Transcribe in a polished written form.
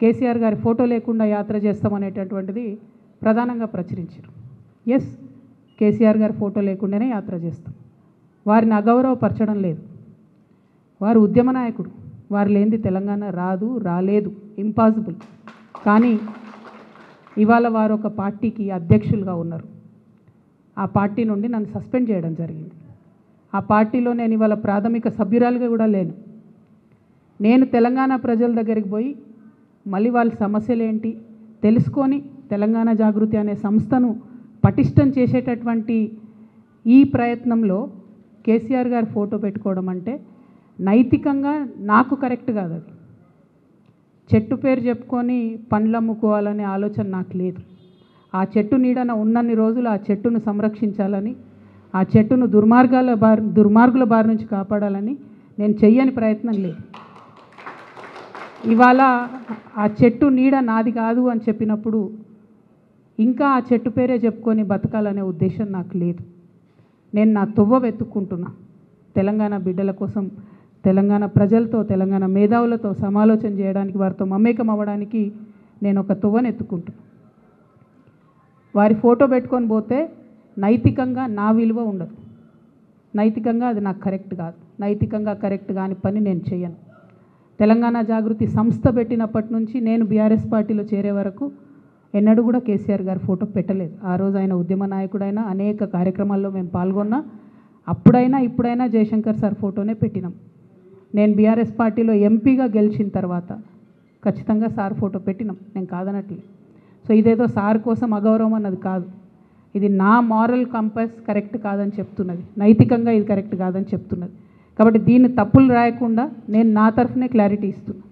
కేసీఆర్ గారి ఫోటో లేకుండా యాత్ర చేస్తామనేటటువంటిది ప్రధానంగా ప్రచురించారు. ఎస్, కేసీఆర్ గారి ఫోటో లేకుండానే యాత్ర చేస్తాం. వారిని అగౌరవపరచడం లేదు. వారు ఉద్యమ నాయకుడు. వారు లేనిది తెలంగాణ రాదు, రాలేదు, ఇంపాసిబుల్. కానీ ఇవాళ వారు ఒక పార్టీకి అధ్యక్షులుగా ఉన్నారు. ఆ పార్టీ నుండి నన్ను సస్పెండ్ చేయడం జరిగింది. ఆ పార్టీలో నేను ఇవాళ ప్రాథమిక సభ్యురాలుగా కూడా లేను. నేను తెలంగాణ ప్రజల దగ్గరికి పోయి మళ్ళీ వాళ్ళ సమస్యలు ఏంటి తెలుసుకొని తెలంగాణ జాగృతి అనే సంస్థను పటిష్టం చేసేటటువంటి ఈ ప్రయత్నంలో కేసీఆర్ గారి ఫోటో పెట్టుకోవడం అంటే నైతికంగా నాకు కరెక్ట్ కాదు. అది చెట్టు పేరు చెప్పుకొని పండ్లు అమ్ముకోవాలనే ఆలోచన నాకు లేదు. ఆ చెట్టు నీడన ఉన్నన్ని రోజులు ఆ చెట్టును సంరక్షించాలని, ఆ చెట్టును దుర్మార్గుల బారి నుంచి కాపాడాలని నేను చెయ్యని ప్రయత్నం లేదు. ఇవాళ ఆ చెట్టు నీడ నాది కాదు అని చెప్పినప్పుడు ఇంకా ఆ చెట్టు పేరే చెప్పుకొని బతకాలనే ఉద్దేశం నాకు లేదు. నేను నా తువ్వ వెతుక్కుంటున్నా. తెలంగాణ బిడ్డల కోసం, తెలంగాణ ప్రజలతో, తెలంగాణ మేధావులతో సమాలోచన చేయడానికి, వారితో మమేకం అవ్వడానికి నేను ఒక తువ్వను ఎత్తుకుంటున్నా. వారి ఫోటో పెట్టుకొని పోతే నైతికంగా నా విలువ ఉండదు. నైతికంగా అది నాకు కరెక్ట్ కాదు. నైతికంగా కరెక్ట్ కాని పని నేను చేయను. తెలంగాణ జాగృతి సంస్థ పెట్టినప్పటి నుంచి నేను బీఆర్ఎస్ పార్టీలో చేరే వరకు ఎన్నడూ కూడా కేసీఆర్ గారి ఫోటో పెట్టలేదు. ఆ రోజు ఆయన ఉద్యమ నాయకుడైనా అనేక కార్యక్రమాల్లో మేము పాల్గొన్నా. అప్పుడైనా ఇప్పుడైనా జయశంకర్ సార్ ఫోటోనే పెట్టినాం. నేను బీఆర్ఎస్ పార్టీలో ఎంపీగా గెలిచిన తర్వాత ఖచ్చితంగా సార్ ఫోటో పెట్టినాం, నేను కాదనట్లేదు. సో ఇదేదో సార్ కోసం అగౌరవం అన్నది కాదు. ఇది నా మారల్ కంపాస్ కరెక్ట్ కాదని చెప్తున్నది, నైతికంగా ఇది కరెక్ట్ కాదని చెప్తున్నది. కాబట్టి దీన్ని తప్పులు రాయకుండా నేను నా తరఫునే క్లారిటీ ఇస్తున్నాను.